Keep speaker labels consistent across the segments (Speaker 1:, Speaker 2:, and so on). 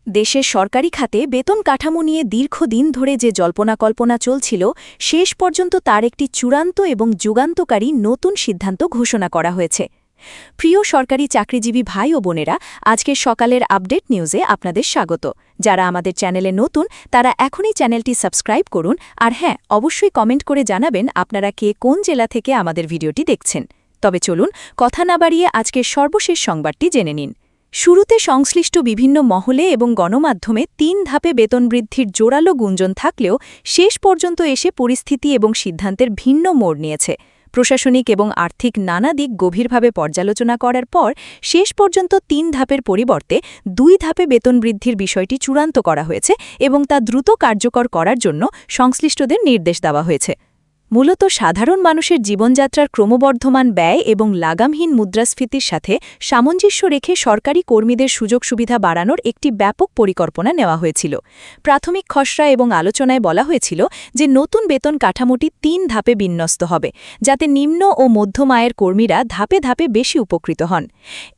Speaker 1: দেশের সরকারি খাতে বেতন কাঠামো নিয়ে দীর্ঘদিন ধরে যে জল্পনা-কল্পনা চলছিল, শেষ পর্যন্ত তার একটি চূড়ান্ত এবং যুগান্তকারী নতুন সিদ্ধান্ত ঘোষণা করা হয়েছে। প্রিয় সরকারি চাকরিজীবী ভাই ও বোনেরা, আজকের সকালের আপডেট নিউজে আপনাদের স্বাগত। যারা আমাদের চ্যানেলে নতুন তারা এখনই চ্যানেলটি সাবস্ক্রাইব করুন, আর হ্যাঁ, অবশ্যই কমেন্ট করে জানাবেন আপনারা কে কোন জেলা থেকে আমাদের ভিডিওটি দেখছেন। তবে চলুন কথা না বাড়িয়ে আজকের সর্বশেষ সংবাদটি জেনে নিন। শুরুতে সংশ্লিষ্ট বিভিন্ন মহলে এবং গণমাধ্যমে ৩ ধাপে বেতন বৃদ্ধির জোরালো গুঞ্জন থাকলেও শেষ পর্যন্ত এসে পরিস্থিতি এবং সিদ্ধান্তের ভিন্ন মোড় নিয়েছে। প্রশাসনিক এবং আর্থিক নানা দিক গভীরভাবে পর্যালোচনা করার পর শেষ পর্যন্ত ৩ ধাপের পরিবর্তে ২ ধাপে বেতন বৃদ্ধির বিষয়টি চূড়ান্ত করা হয়েছে এবং তা দ্রুত কার্যকর করার জন্য সংশ্লিষ্টদের নির্দেশ দেওয়া হয়েছে। মূলত সাধারণ মানুষের জীবনযাত্রার ক্রমবর্ধমান ব্যয় এবং লাগামহীন মুদ্রাস্ফীতির সাথে সামঞ্জস্য রেখে সরকারি কর্মীদের সুযোগ সুবিধা বাড়ানোর একটি ব্যাপক পরিকল্পনা নেওয়া হয়েছিল। প্রাথমিক খসড়া এবং আলোচনায় বলা হয়েছিল যে নতুন বেতন কাঠামোটি ৩ ধাপে বিন্যস্ত হবে, যাতে নিম্ন ও মধ্যম আয়ের কর্মীরা ধাপে ধাপে বেশি উপকৃত হন।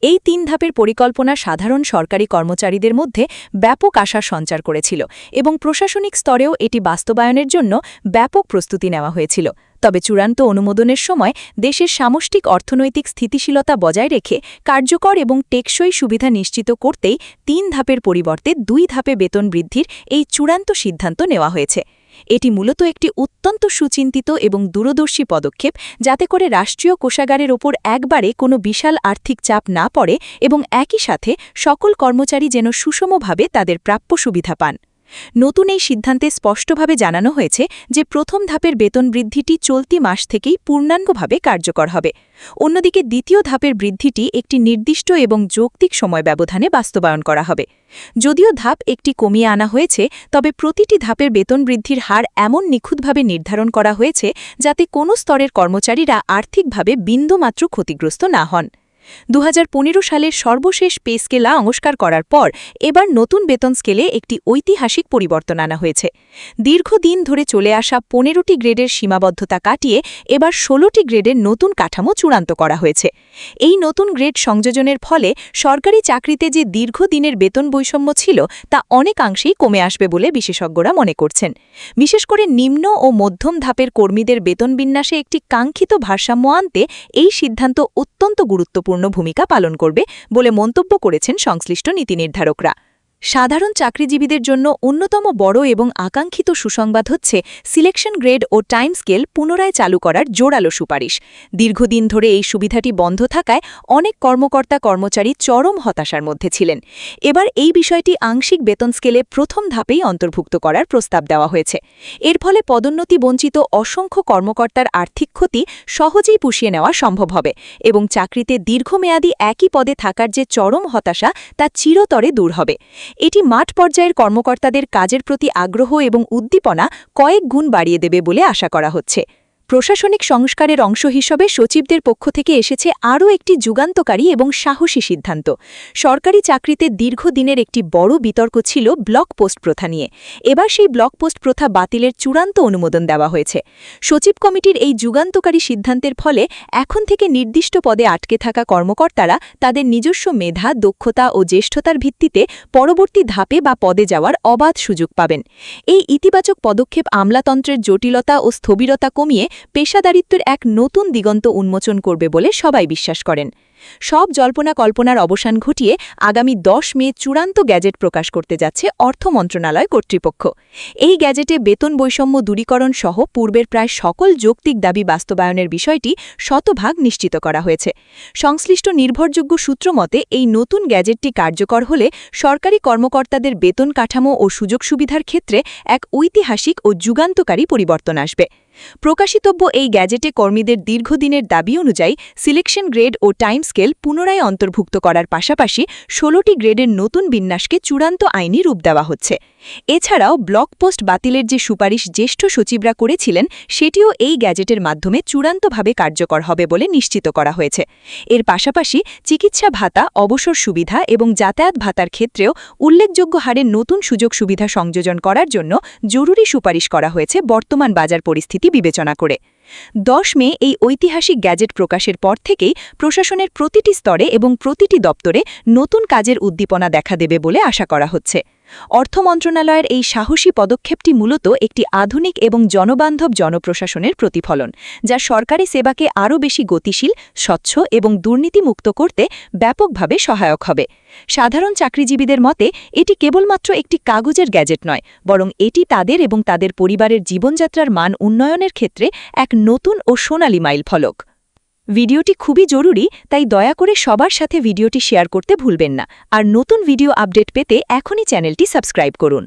Speaker 1: এই ৩ ধাপের পরিকল্পনা সাধারণ সরকারি কর্মচারীদের মধ্যে ব্যাপক আশা সঞ্চার করেছিল এবং প্রশাসনিক স্তরেও এটি বাস্তবায়নের জন্য ব্যাপক প্রস্তুতি নেওয়া হয়েছিল। তবে চূড়ান্ত অনুমোদনের সময় দেশের সামষ্টিক অর্থনৈতিক স্থিতিশীলতা বজায় রেখে কার্যকর এবং টেকসই সুবিধা নিশ্চিত করতেই ৩ ধাপের পরিবর্তে ২ ধাপে বেতন বৃদ্ধির এই চূড়ান্ত সিদ্ধান্ত নেওয়া হয়েছে। এটি মূলত একটি অত্যন্ত সুচিন্তিত এবং দূরদর্শী পদক্ষেপ, যাতে করে রাষ্ট্রীয় কোষাগারের ওপর একবারে কোনো বিশাল আর্থিক চাপ না পড়ে এবং একই সাথে সকল কর্মচারী যেন সুষমভাবে তাদের প্রাপ্য সুবিধা পান। নতুন এই সিদ্ধান্তে স্পষ্টভাবে জানানো হয়েছে যে প্রথম ধাপের বেতন বৃদ্ধিটি চলতি মাস থেকেই পূর্ণাঙ্গভাবে কার্যকর হবে। অন্যদিকে দ্বিতীয় ধাপের বৃদ্ধিটি একটি নির্দিষ্ট এবং যৌক্তিক সময় ব্যবধানে বাস্তবায়ন করা হবে। যদিও ধাপ একটি কমিয়ে আনা হয়েছে, তবে প্রতিটি ধাপের বেতন বৃদ্ধির হার এমন নিখুঁতভাবে নির্ধারণ করা হয়েছে যাতে কোনো স্তরের কর্মচারীরা আর্থিকভাবে বিন্দুমাত্র ক্ষতিগ্রস্ত না হন। ২০১৫ সালের সর্বশেষ পে স্কেল সংস্কার করার পর এবার নতুন বেতন স্কেলে একটি ঐতিহাসিক পরিবর্তন আনা হয়েছে। দীর্ঘদিন ধরে চলে আসা ১৫টি গ্রেডের সীমাবদ্ধতা কাটিয়ে এবার ১৬টি গ্রেডের নতুন কাঠামো চূড়ান্ত করা হয়েছে। এই নতুন গ্রেড সংযোজনের ফলে সরকারি চাকরিতে যে দীর্ঘদিনের বেতন বৈষম্য ছিল তা অনেকাংশেই কমে আসবে বলে বিশেষজ্ঞরা মনে করছেন। বিশেষ করে নিম্ন ও মধ্যম ধাপের কর্মীদের বেতন বিন্যাসে একটি কাঙ্ক্ষিত ভারসাম্য আনতে এই সিদ্ধান্ত অত্যন্ত গুরুত্বপূর্ণ ভূমিকা পালন করবে বলে মন্তব্য করেছেন সংশ্লিষ্ট নীতি নির্ধারকরা। সাধারণ চাকরিজীবীদের জন্য অন্যতম বড় এবং আকাঙ্ক্ষিত সুসংবাদ হচ্ছে সিলেকশন গ্রেড ও টাইম স্কেল পুনরায় চালু করার জোরালো সুপারিশ। দীর্ঘদিন ধরে এই সুবিধাটি বন্ধ থাকায় অনেক কর্মকর্তা-কর্মচারী চরম হতাশার মধ্যে ছিলেন। এবার এই বিষয়টি আংশিক বেতন স্কেলে প্রথম ধাপেই অন্তর্ভুক্ত করার প্রস্তাব দেওয়া হয়েছে। এর ফলে পদোন্নতি বঞ্চিত অসংখ্য কর্মকর্তার আর্থিক ক্ষতি সহজেই পুষিয়ে নেওয়া সম্ভব হবে এবং চাকরিতে দীর্ঘমেয়াদী একই পদে থাকার যে চরম হতাশা তা চিরতরে দূর হবে। এটি মাঠ পর্যায়ের কর্মকর্তাদের কাজের প্রতি আগ্রহ এবং উদ্দীপনা কয়েক গুণ বাড়িয়ে দেবে বলে আশা করা হচ্ছে। প্রশাসনিক সংস্কারের অংশ হিসেবে সচিবদের পক্ষ থেকে এসেছে আরও একটি যুগান্তকারী এবং সাহসী সিদ্ধান্ত। সরকারি চাকরিতে দীর্ঘদিনের একটি বড় বিতর্ক ছিল ব্লক পোস্ট প্রথা নিয়ে। এবার সেই ব্লক পোস্ট প্রথা বাতিলের চূড়ান্ত অনুমোদন দেওয়া হয়েছে। সচিব কমিটির এই যুগান্তকারী সিদ্ধান্তের ফলে এখন থেকে নির্দিষ্ট পদে আটকে থাকা কর্মকর্তারা তাদের নিজস্ব মেধা, দক্ষতা ও জ্যেষ্ঠতার ভিত্তিতে পরবর্তী ধাপে বা পদে যাওয়ার অবাধ সুযোগ পাবেন। এই ইতিবাচক পদক্ষেপ আমলাতন্ত্রের জটিলতা ও স্থবিরতা কমিয়ে পেশাদারিত্বের এক নতুন দিগন্ত উন্মোচন করবে বলে সবাই বিশ্বাস করেন। সব জল্পনা কল্পনার অবসান ঘটিয়ে আগামী ১০ মে চূড়ান্ত গ্যাজেট প্রকাশ করতে যাচ্ছে অর্থ মন্ত্রণালয় কর্তৃপক্ষ। এই গ্যাজেটে বেতন বৈষম্য দূরীকরণ সহ পূর্বের প্রায় সকল যৌক্তিক দাবি বাস্তবায়নের বিষয়টি শতভাগ নিশ্চিত করা হয়েছে। সংশ্লিষ্ট নির্ভরযোগ্য সূত্র মতে এই নতুন গ্যাজেটটি কার্যকর হলে সরকারি কর্মকর্তাদের বেতন কাঠামো ও সুযোগ সুবিধার ক্ষেত্রে এক ঐতিহাসিক ও যুগান্তকারী পরিবর্তন আসবে। প্রকাশিতব্য এই গ্যাজেটে কর্মীদের দীর্ঘদিনের দাবি অনুযায়ী সিলেকশন গ্রেড ও টাইম স্কেল পুনরায় অন্তর্ভুক্ত করার পাশাপাশি ১৬টি গ্রেডের নতুন বিন্যাসকে চূড়ান্ত আইনি রূপ দেওয়া হচ্ছে। এছাড়াও ব্লক পোস্ট বাতিলের যে সুপারিশ জ্যেষ্ঠ সচিবরা করেছিলেন সেটিও এই গ্যাজেটের মাধ্যমে চূড়ান্তভাবে কার্যকর হবে বলে নিশ্চিত করা হয়েছে। এর পাশাপাশি চিকিৎসা ভাতা, অবসর সুবিধা এবং যাতায়াত ভাতার ক্ষেত্রেও উল্লেখযোগ্য হারে নতুন সুযোগ সুবিধা সংযোজন করার জন্য জরুরি সুপারিশ করা হয়েছে বর্তমান বাজার পরিস্থিতি বিবেচনা করে। ১০ মে এই ঐতিহাসিক গ্যাজেট প্রকাশের পর থেকেই প্রশাসনের প্রতিটি স্তরে এবং প্রতিটি দপ্তরে নতুন কাজের উদ্দীপনা দেখা দেবে বলে আশা করা হচ্ছে। অর্থ মন্ত্রণালয়ের এই সাহসী পদক্ষেপটি মূলত একটি আধুনিক এবং জনবান্ধব জনপ্রশাসনের প্রতিফলন, যা সরকারি সেবাকে আরও বেশি গতিশীল, স্বচ্ছ এবং দুর্নীতিমুক্ত করতে ব্যাপকভাবে সহায়ক হবে। সাধারণ চাকরিজীবীদের মতে এটি কেবলমাত্র একটি কাগজের গ্যাজেট নয়, বরং এটি তাদের এবং তাদের পরিবারের জীবনযাত্রার মান উন্নয়নের ক্ষেত্রে এক নতুন ও সোনালী মাইলফলক। ভিডিওটি খুবই জরুরি, তাই দয়া করে সবার সাথে ভিডিওটি শেয়ার করতে ভুলবেন না। আর নতুন ভিডিও আপডেট পেতে এখনই চ্যানেলটি সাবস্ক্রাইব করুন।